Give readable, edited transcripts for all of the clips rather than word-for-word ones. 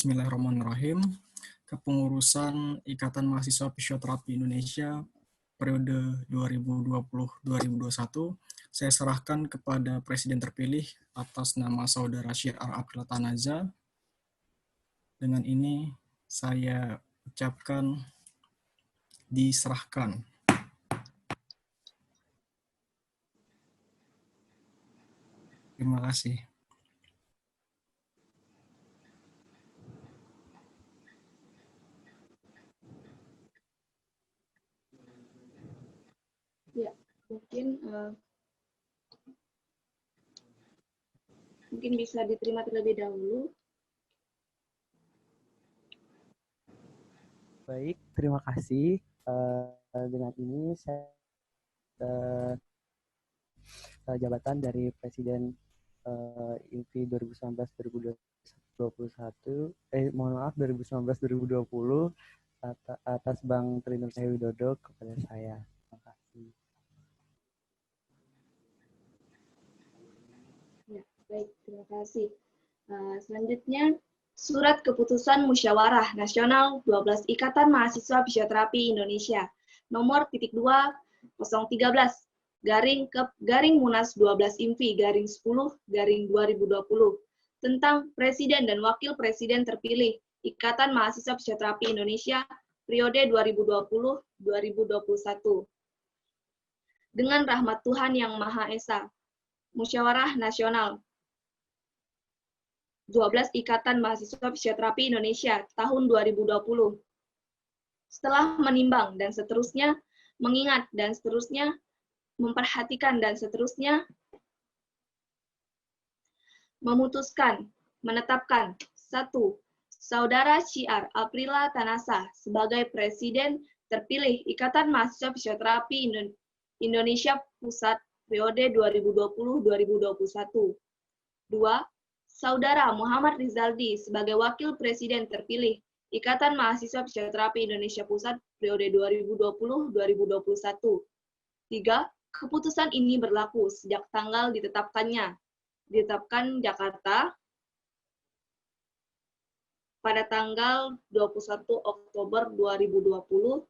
Bismillahirrahmanirrahim. Kepengurusan Ikatan Mahasiswa Fisioterapi Indonesia periode 2020-2021 saya serahkan kepada Presiden terpilih atas nama Saudara Syiar April Tanaza. Dengan ini saya ucapkan diserahkan. Terima kasih. Ya, mungkin bisa diterima terlebih dahulu. Baik, terima kasih. Dengan ini saya jabatan dari Presiden INFI 2019-2021, mohon maaf 2019-2020 atas Bang Trinur Widodo kepada saya. Terima kasih. Ya, baik, terima kasih. Selanjutnya, Surat Keputusan Musyawarah Nasional 12 Ikatan Mahasiswa Fisioterapi Indonesia nomor 2.013/Munas 12 INFI /10/2020 tentang Presiden dan Wakil Presiden terpilih Ikatan Mahasiswa Fisioterapi Indonesia periode 2020-2021. Dengan rahmat Tuhan Yang Maha Esa, Musyawarah Nasional 12 Ikatan Mahasiswa Fisioterapi Indonesia tahun 2020. Setelah menimbang dan seterusnya, mengingat dan seterusnya, memperhatikan dan seterusnya, memutuskan, menetapkan 1. Saudara Syiar Aprila Tanasa sebagai Presiden terpilih Ikatan Mahasiswa Fisioterapi Indonesia Pusat periode 2020-2021. 2. Saudara Muhammad Rizaldi sebagai Wakil Presiden terpilih Ikatan Mahasiswa Fisioterapi Indonesia Pusat periode 2020-2021. 3. Keputusan ini berlaku sejak tanggal ditetapkan Jakarta pada tanggal 21 Oktober 2020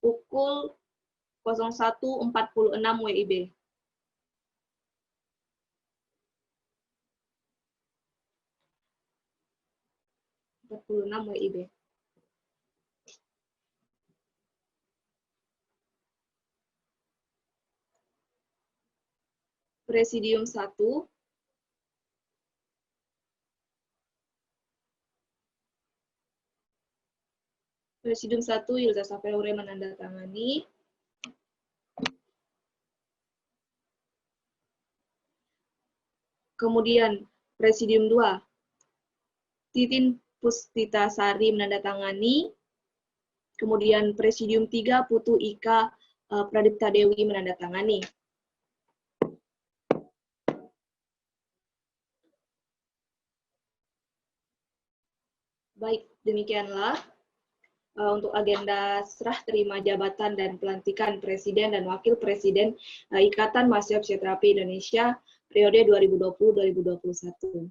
pukul 01.46 WIB. WIB. Presidium 1. Presidium 1 Yulza Sapeure menandatangani. Kemudian Presidium 2 Titin Pustitasari menandatangani. Kemudian Presidium 3 Putu Ika Pradipta Dewi menandatangani. Baik, demikianlah untuk agenda serah terima jabatan dan pelantikan Presiden dan Wakil Presiden Ikatan Mahasiswa Fisioterapi Indonesia periode 2020-2021.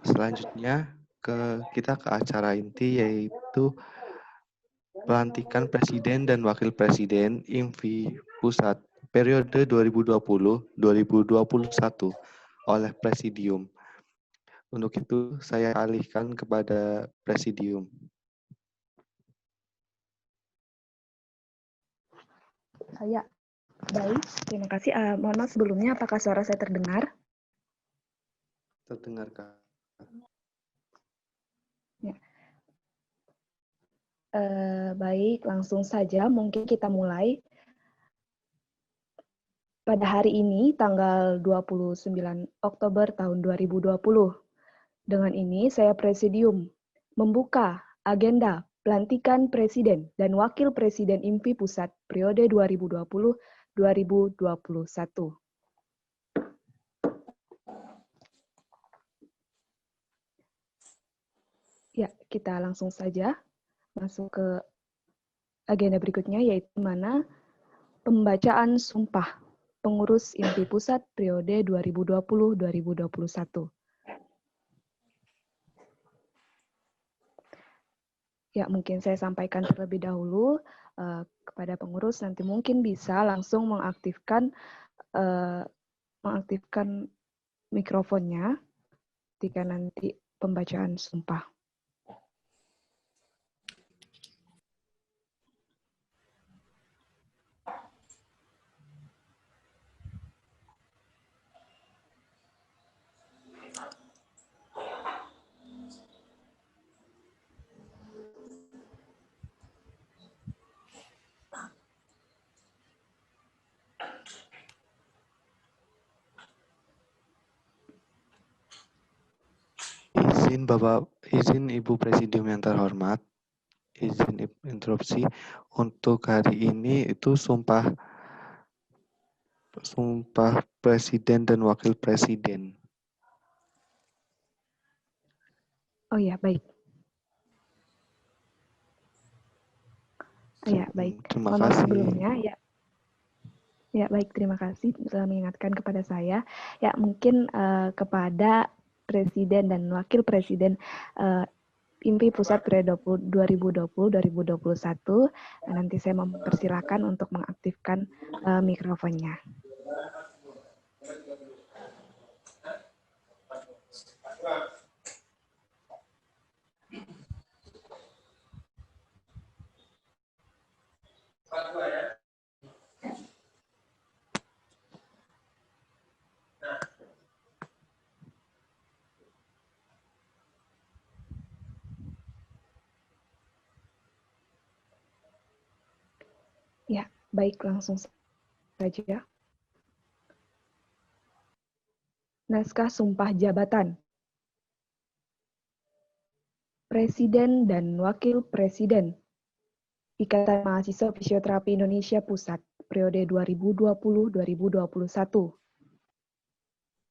Selanjutnya kita ke acara inti, yaitu pelantikan Presiden dan Wakil Presiden INFI Pusat periode 2020-2021 oleh Presidium. Untuk itu, saya alihkan kepada Presidium. Ya, baik. Terima kasih. Mohon maaf sebelumnya, apakah suara saya terdengar? Terdengar, Kak. Ya. Baik, langsung saja mungkin kita mulai. Pada hari ini, tanggal 29 Oktober tahun 2020, dengan ini saya Presidium membuka agenda pelantikan Presiden dan Wakil Presiden INFI Pusat periode 2020-2021. Ya, kita langsung saja masuk ke agenda berikutnya, yaitu mana pembacaan sumpah pengurus INFI Pusat periode 2020-2021. Ya, mungkin saya sampaikan terlebih dahulu kepada pengurus, nanti mungkin bisa langsung mengaktifkan mikrofonnya ketika nanti pembacaan sumpah. Izin Ibu Presidium yang terhormat, izin interupsi. Untuk hari ini itu sumpah Presiden dan Wakil Presiden. Oh ya, baik. Ya, baik. Terima Mohon maaf kasih. sebelumnya, ya. Ya, baik. Terima kasih telah mengingatkan kepada saya. Ya, mungkin kepada Presiden dan Wakil Presiden IMPI Pusat periode 2020-2021, nanti saya mempersilahkan untuk mengaktifkan mikrofonnya. Ya, baik, langsung saja. Naskah Sumpah Jabatan. Presiden dan Wakil Presiden Ikatan Mahasiswa Fisioterapi Indonesia Pusat, periode 2020-2021.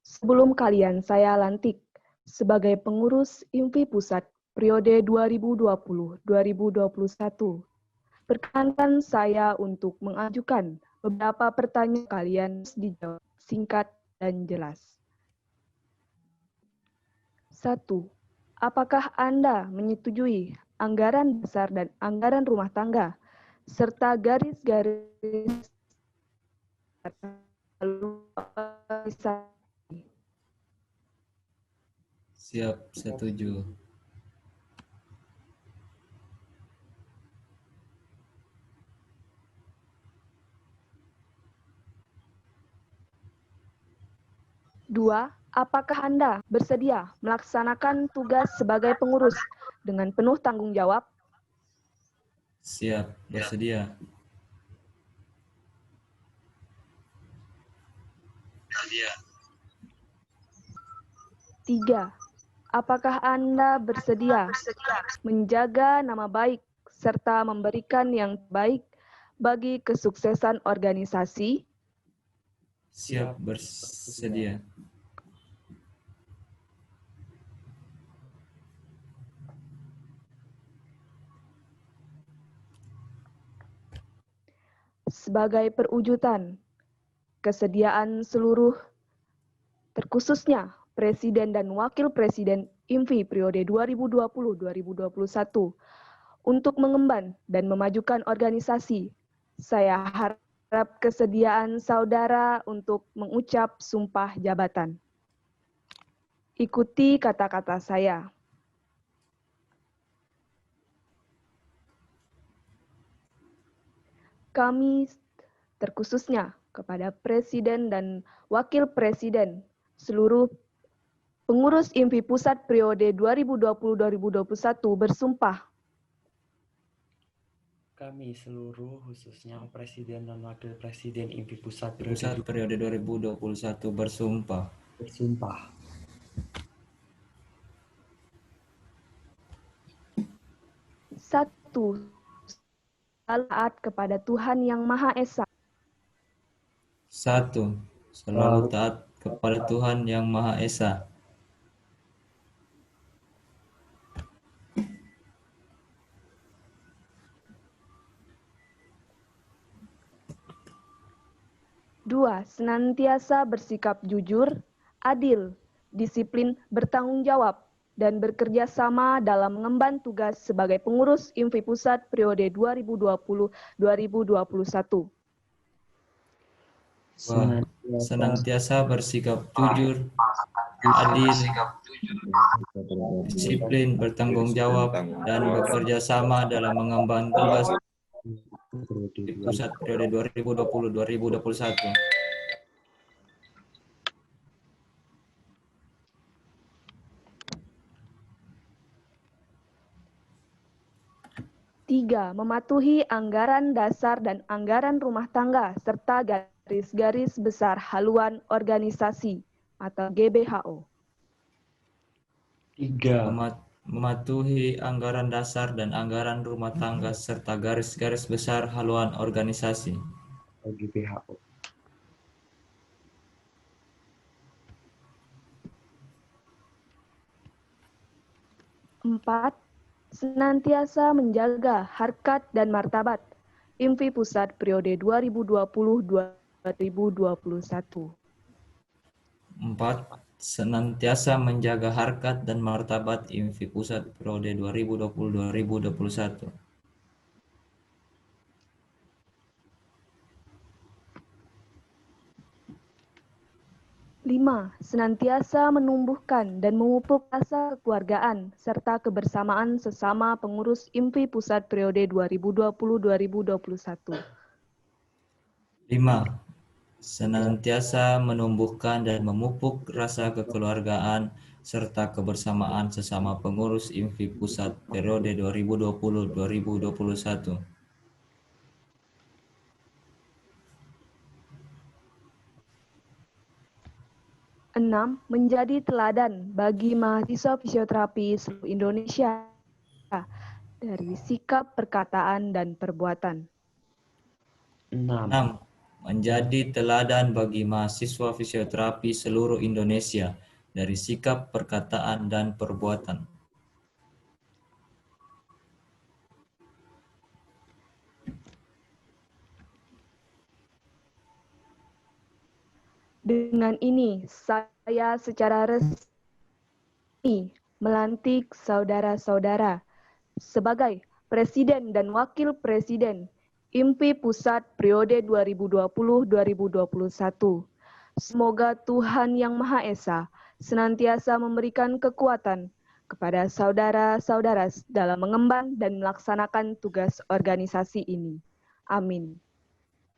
Sebelum kalian saya lantik sebagai pengurus IMPI Pusat, periode 2020-2021, perkenankan saya untuk mengajukan beberapa pertanyaan kalian dijawab singkat dan jelas. 1. Apakah Anda menyetujui anggaran dasar dan anggaran rumah tangga, serta garis-garis Siap, setuju. Dua, apakah Anda bersedia melaksanakan tugas sebagai pengurus dengan penuh tanggung jawab? Siap, bersedia. Tiga, apakah Anda bersedia menjaga nama baik serta memberikan yang baik bagi kesuksesan organisasi? Siap, bersedia. Sebagai perwujudan kesediaan seluruh, terkhususnya Presiden dan Wakil Presiden IMFI periode 2020-2021, untuk mengemban dan memajukan organisasi, saya harap kesediaan saudara untuk mengucap sumpah jabatan. Ikuti kata-kata saya. Kami, terkhususnya kepada Presiden dan Wakil Presiden, seluruh pengurus IMPI Pusat periode 2020-2021 bersumpah. Kami seluruh, khususnya Presiden dan Wakil Presiden IMPI Pusat periode 2021 bersumpah. bersumpah. Satu, taat kepada Tuhan Yang Maha Esa. 1. Selalu taat kepada Tuhan Yang Maha Esa. 2. Senantiasa bersikap jujur, adil, disiplin, bertanggung jawab, dan bekerja sama dalam mengemban tugas sebagai pengurus IMFI Pusat periode 2020-2021. Senantiasa bersikap jujur, adil, disiplin, bertanggung jawab, dan bekerja sama dalam mengemban tugas di Pusat periode 2020-2021. 3. Mematuhi anggaran dasar dan anggaran rumah tangga serta garis-garis besar haluan organisasi atau GBHO. 3. Mematuhi anggaran dasar dan anggaran rumah tangga serta garis-garis besar haluan organisasi. GBHO. 4. Senantiasa menjaga harkat dan martabat IMFI Pusat periode 2020-2021. 4. Senantiasa menjaga harkat dan martabat IMFI Pusat periode 2020-2021. 5. Senantiasa menumbuhkan dan memupuk rasa kekeluargaan serta kebersamaan sesama pengurus IMFI Pusat periode 2020-2021. 5. Senantiasa menumbuhkan dan memupuk rasa kekeluargaan serta kebersamaan sesama pengurus IMFI Pusat periode 2020-2021. 6. Menjadi teladan bagi mahasiswa fisioterapi seluruh Indonesia dari sikap, perkataan, dan perbuatan. 6. Menjadi teladan bagi mahasiswa fisioterapi seluruh Indonesia dari sikap, perkataan, dan perbuatan. Dengan ini, saya secara resmi melantik saudara-saudara sebagai Presiden dan Wakil Presiden IMFI Pusat periode 2020-2021. Semoga Tuhan Yang Maha Esa senantiasa memberikan kekuatan kepada saudara-saudara dalam mengemban dan melaksanakan tugas organisasi ini. Amin.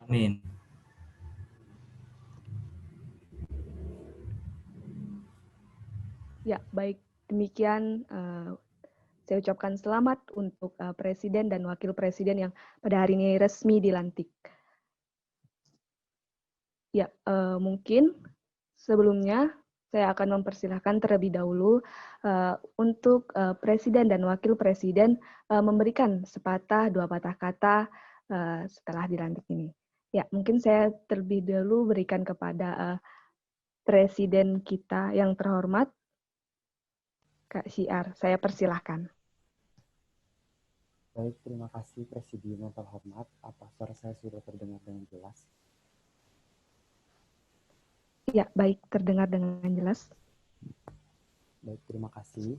Amin. Ya, baik. Demikian saya ucapkan selamat untuk Presiden dan Wakil Presiden yang pada hari ini resmi dilantik. Ya, mungkin sebelumnya saya akan mempersilahkan terlebih dahulu untuk Presiden dan Wakil Presiden memberikan sepatah dua patah kata setelah dilantik ini. Ya, mungkin saya terlebih dahulu berikan kepada Presiden kita yang terhormat, Kak Syiar, saya persilahkan. Baik, terima kasih Presidium yang terhormat. Apa suara saya sudah terdengar dengan jelas? Ya, baik, terdengar dengan jelas. Baik, terima kasih.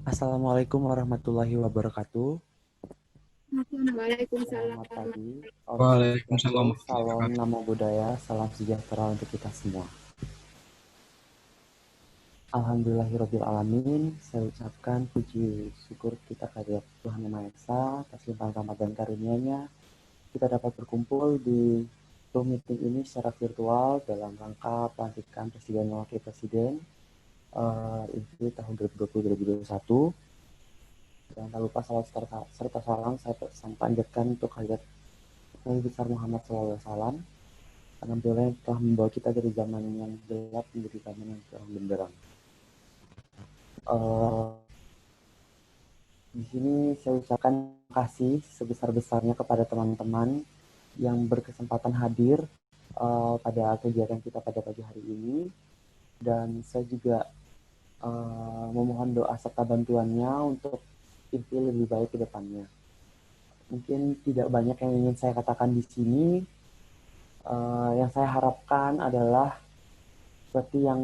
Assalamualaikum warahmatullahi wabarakatuh. Waalaikumsalam. Selamat pagi. Waalaikumsalam. Salam Namo Buddhaya, salam sejahtera untuk kita semua. Alhamdulillahirabbil alamin. Saya ucapkan puji syukur kita kehadirat Tuhan Yang Maha Esa atas limpahan rahmat dan karunia-Nya. Kita dapat berkumpul di Zoom meeting ini secara virtual dalam rangka pelantikan Presiden dan Wakil Presiden IMFI tahun 2020-2021. Jangan lupa salam serta salam saya panjatkan untuk kehadirat Nabi besar Muhammad SAW, karena beliau telah membawa kita dari zaman yang gelap menjadi zaman yang terang benderang. Di sini saya ucapkan terima kasih sebesar-besarnya kepada teman-teman yang berkesempatan hadir pada kegiatan kita pada pagi hari ini, dan saya juga memohon doa serta bantuannya untuk IMFI lebih baik ke depannya. Mungkin tidak banyak yang ingin saya katakan di sini. Yang saya harapkan adalah seperti yang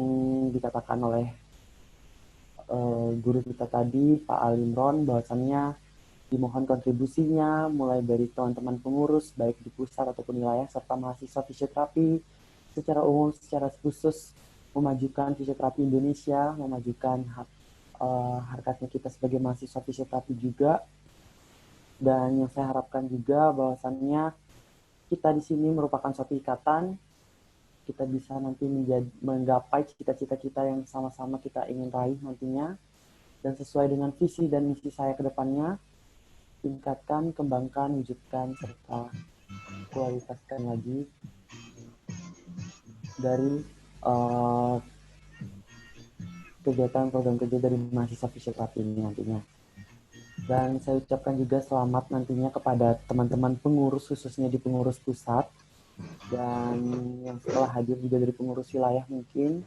dikatakan oleh guru kita tadi, Pak Alimron, bahwasannya dimohon kontribusinya mulai dari teman-teman pengurus baik di pusat ataupun wilayah serta mahasiswa fisioterapi secara umum, secara khusus memajukan fisioterapi Indonesia, memajukan harkatnya kita sebagai mahasiswa fisioterapi juga. Dan yang saya harapkan juga bahwasannya kita di sini merupakan suatu ikatan, kita bisa nanti menggapai cita-cita kita yang sama-sama kita ingin raih nantinya, dan sesuai dengan visi dan misi saya ke depannya, tingkatkan, kembangkan, wujudkan, serta kualitaskan lagi dari kegiatan program kerja dari mahasiswa fisioterapi ini nantinya. Dan saya ucapkan juga selamat nantinya kepada teman-teman pengurus, khususnya di pengurus pusat, dan yang setelah hadir juga dari pengurus wilayah mungkin,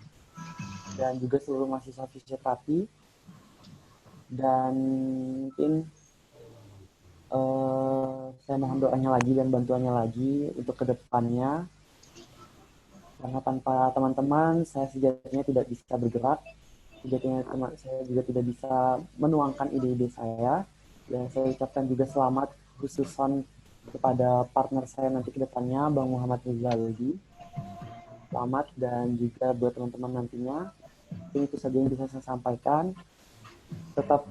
dan juga seluruh mahasiswa fisioterapi. Dan mungkin saya mohon doanya lagi dan bantuannya lagi untuk kedepannya, karena tanpa teman-teman saya sejatinya tidak bisa bergerak, sejatinya saya juga tidak bisa menuangkan ide-ide saya. Dan saya ucapkan juga selamat khususan kepada partner saya nanti ke depannya, Bang Muhammad Rizaldi. Selamat, dan juga buat teman-teman nantinya. Itu saja yang bisa saya sampaikan. Tetap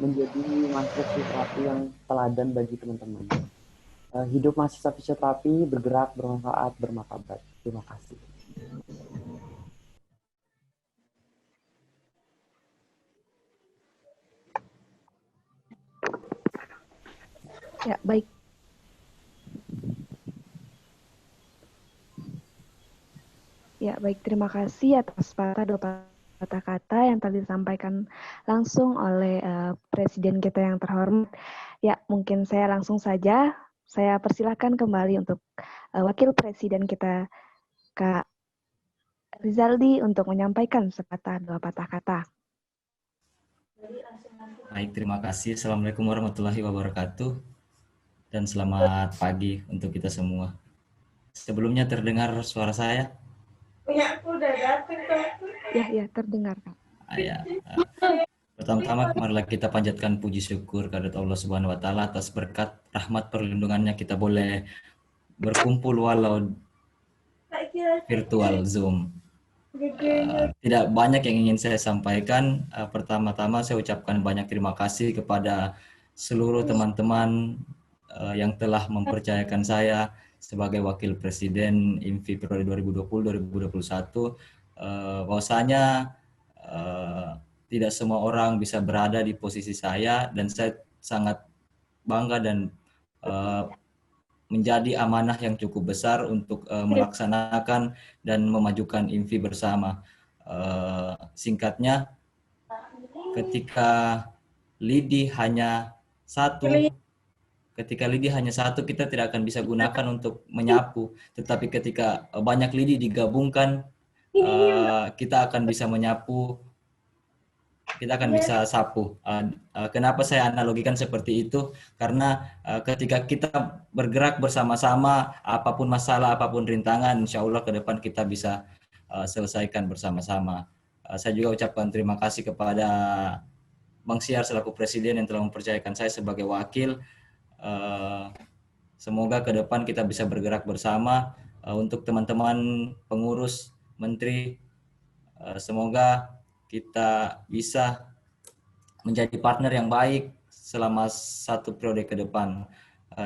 menjadi mahasiswa fisioterapi yang teladan bagi teman-teman. Hidup mahasiswa fisioterapi, bergerak, bermanfaat, bermartabat. Terima kasih. Ya, baik. Ya, baik. Terima kasih atas dua patah kata yang tadi disampaikan langsung oleh Presiden kita yang terhormat. Ya, mungkin saya langsung saja. Saya persilahkan kembali untuk Wakil Presiden kita, Kak Rizaldi, untuk menyampaikan dua patah kata. Baik, terima kasih. Assalamualaikum warahmatullahi wabarakatuh. Dan selamat pagi untuk kita semua. Sebelumnya terdengar suara saya? Ya, terdengar, Kak. Ya. Pertama-tama marilah kita panjatkan puji syukur kehadirat Allah Subhanahu wa taala atas berkat rahmat perlindungannya kita boleh berkumpul walau virtual Zoom. Tidak banyak yang ingin saya sampaikan. Pertama-tama saya ucapkan banyak terima kasih kepada seluruh teman-teman yang telah mempercayakan saya sebagai Wakil Presiden IMFI periode 2020-2021. Bahwasanya tidak semua orang bisa berada di posisi saya, dan saya sangat bangga dan menjadi amanah yang cukup besar untuk melaksanakan dan memajukan IMFI bersama. Singkatnya, ketika lidi hanya satu, kita tidak akan bisa gunakan untuk menyapu. Tetapi ketika banyak lidi digabungkan, kita akan bisa menyapu, kita akan bisa sapu. Kenapa saya analogikan seperti itu? Karena ketika kita bergerak bersama-sama, apapun masalah, apapun rintangan, insya Allah ke depan kita bisa selesaikan bersama-sama. Saya juga ucapkan terima kasih kepada Bang Syar selaku Presiden yang telah mempercayakan saya sebagai wakil. Semoga ke depan kita bisa bergerak bersama. Untuk teman-teman pengurus, menteri, semoga kita bisa menjadi partner yang baik selama 1 periode ke depan.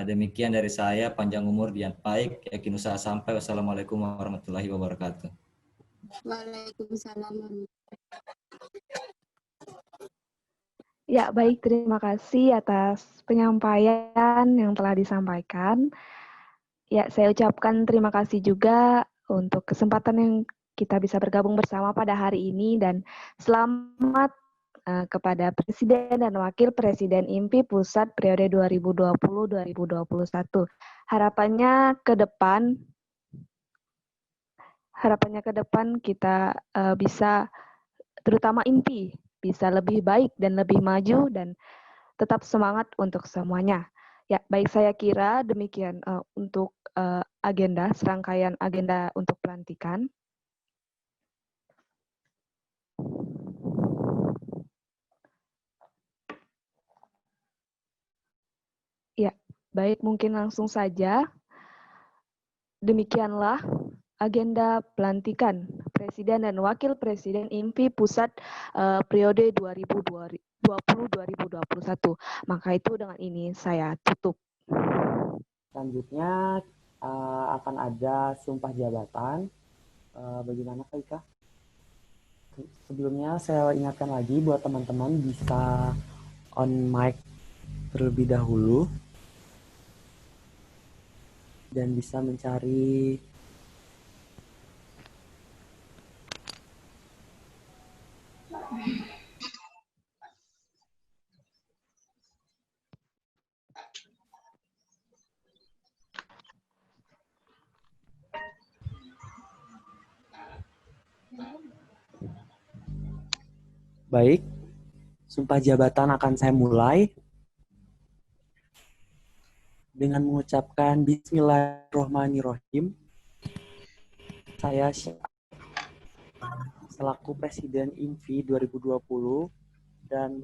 Demikian dari saya, panjang umur niat baik, yakin usaha sampai. Wassalamualaikum warahmatullahi wabarakatuh. Waalaikumsalam. Ya, baik. Terima kasih atas penyampaian yang telah disampaikan. Ya, saya ucapkan terima kasih juga untuk kesempatan yang kita bisa bergabung bersama pada hari ini, dan selamat kepada Presiden dan Wakil Presiden IMFI Pusat periode 2020-2021. Harapannya ke depan kita bisa, terutama IMFI, bisa lebih baik dan lebih maju, dan tetap semangat untuk semuanya. Ya, baik, saya kira demikian untuk serangkaian agenda untuk pelantikan. Ya, baik, mungkin langsung saja. Demikianlah agenda pelantikan Presiden dan Wakil Presiden IMPI Pusat periode 2020-2021. Maka itu dengan ini saya tutup. Selanjutnya akan ada sumpah jabatan. Bagaimana Kak Ika? Sebelumnya saya ingatkan lagi buat teman-teman bisa on mic terlebih dahulu dan bisa mencari baik. Sumpah jabatan akan saya mulai dengan mengucapkan Bismillahirrohmanirrohim. Saya selaku Presiden IMPI 2020 dan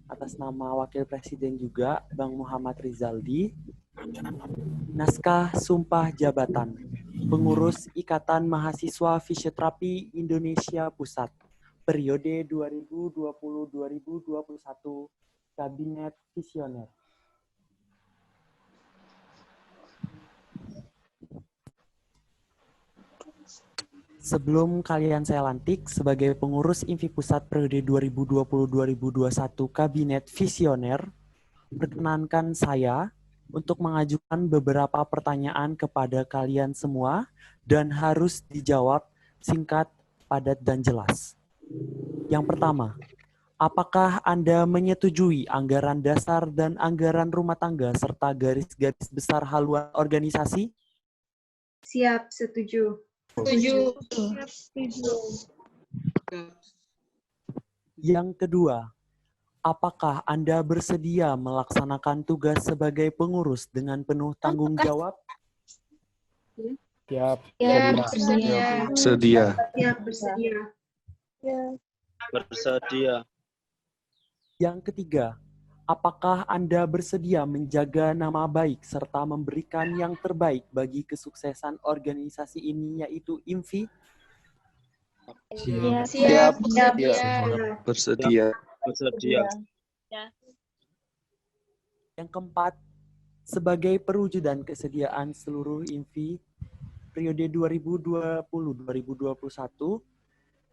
atas nama Wakil Presiden juga Bang Muhammad Rizaldi, naskah sumpah jabatan pengurus Ikatan Mahasiswa Fisioterapi Indonesia Pusat periode 2020-2021 Kabinet Visioner. Sebelum kalian saya lantik sebagai pengurus IMPI Pusat periode 2020-2021 Kabinet Visioner, perkenankan saya untuk mengajukan beberapa pertanyaan kepada kalian semua dan harus dijawab singkat, padat, dan jelas. Yang pertama, apakah Anda menyetujui anggaran dasar dan anggaran rumah tangga serta garis-garis besar haluan organisasi? Siap, setuju. Yang kedua, apakah Anda bersedia melaksanakan tugas sebagai pengurus dengan penuh tanggung jawab? Siap. Bersedia. Sedia. Siap, bersedia. Bersedia. Yang ketiga, apakah Anda bersedia menjaga nama baik serta memberikan yang terbaik bagi kesuksesan organisasi ini, yaitu IMPI? Siap. Bersedia. Bersedia. Yang keempat, sebagai perwujudan kesediaan seluruh IMPI periode 2020-2021,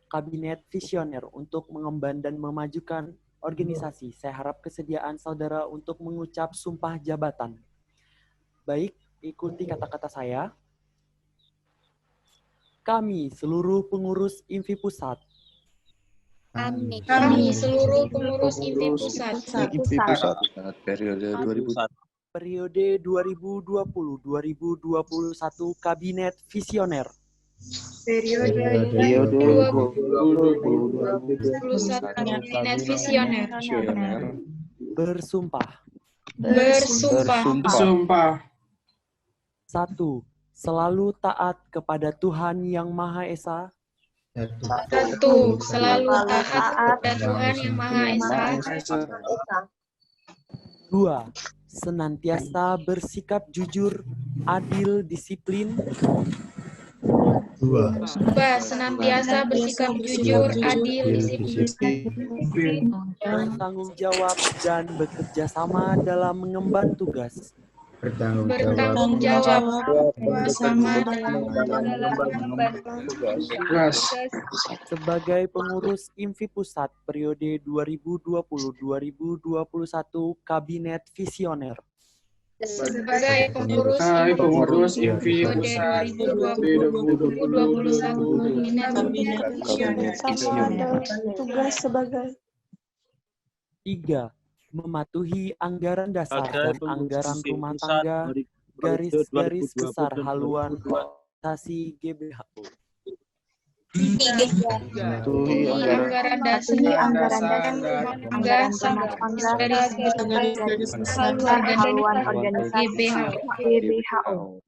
Kabinet Visioner untuk mengemban dan memajukan organisasi. Saya harap kesediaan saudara untuk mengucap sumpah jabatan. Baik, ikuti kata-kata saya. Kami, seluruh pengurus IMPI Pusat, Kami seluruh pengurus IMPI Pusat Periode 2000. periode 2020-2021 Kabinet Visioner, periode 2021 Kabinet Visioner bersumpah. Bersumpah. 1. Selalu taat kepada Tuhan Yang Maha Esa. 1. Selalu taat kepada Tuhan Yang Maha Esa. 2. Senantiasa bersikap jujur, adil, disiplin. 2. Senantiasa bersikap jujur, adil, disiplin, Bertanggung jawab dan bekerja sama dalam mengemban tugas. bertanggung jawab bersama dalam mengemban tugas. Sebagai pengurus IMPI Pusat periode 2020-2021 Kabinet Visioner. Sebagai pengurus IMPI Pusat 2020-2021 Kabinet Visioner. Tugas sebagai 3. Mematuhi anggaran dasar dan anggaran rumah tangga, garis-garis besar haluan organisasi GBHO. 3. Anggaran dasar rumah tangga, garis besar haluan organisasi GBHO.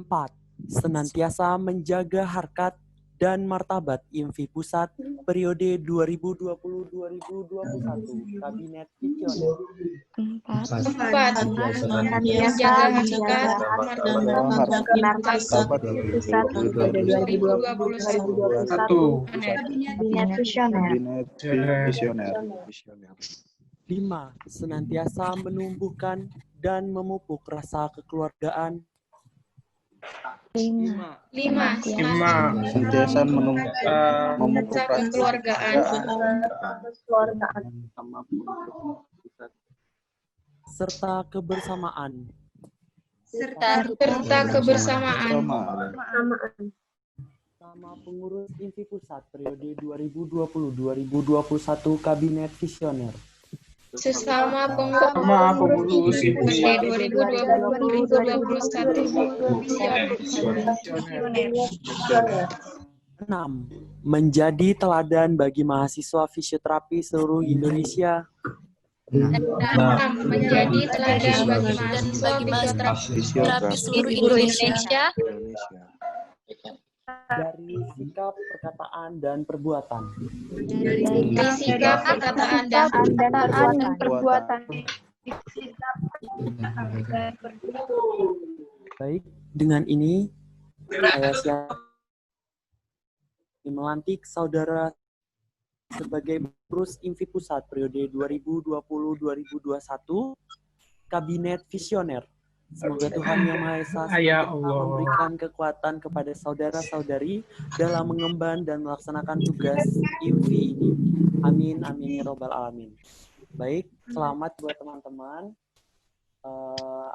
4. Senantiasa menjaga harkat dan martabat IMFI Pusat periode 2020-2021, Kabinet Visioner. 4. Menjaga hakikat martabat Pusat periode 2020-2021, Kabinet Visioner. 5. Senantiasa menumbuhkan dan memupuk rasa kekeluargaan. 5. Senantiasa memupuk rasa kekeluargaan Serta kebersamaan. Sama pengurus IMFI Pusat periode 2020-2021, Kabinet Visioner. sesama pengurus IMFI 2020-2021 6. Menjadi teladan bagi mahasiswa fisioterapi seluruh Indonesia. menjadi teladan bagi mahasiswa fisioterapi seluruh Indonesia Dari sikap, perkataan, dan perbuatan. Baik, dengan ini saya siap melantik saudara sebagai pengurus IMFI Pusat periode 2020-2021, Kabinet Visioner. Semoga Tuhan Yang Maha Esa memberikan kekuatan kepada saudara-saudari dalam mengemban dan melaksanakan tugas IMFI ini. Amin, amin, ya robbal alamin. Baik, selamat buat teman-teman.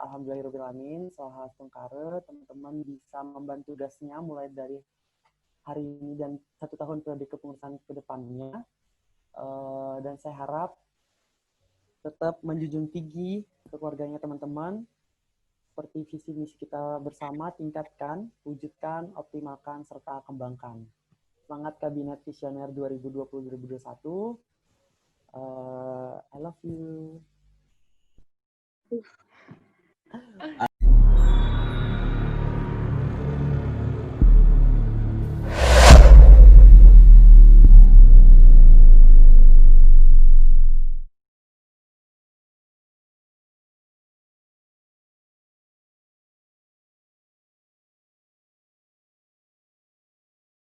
Alhamdulillahirrahmanirrahim, saha tungkare, teman-teman bisa membantu tugasnya mulai dari hari ini dan 1 tahun periode kepengurusan ke depannya. Dan saya harap tetap menjunjung tinggi keluarganya teman-teman, seperti visi misi kita bersama, tingkatkan, wujudkan, optimalkan, serta kembangkan. Semangat Kabinet Visioner 2020-2021. I love you.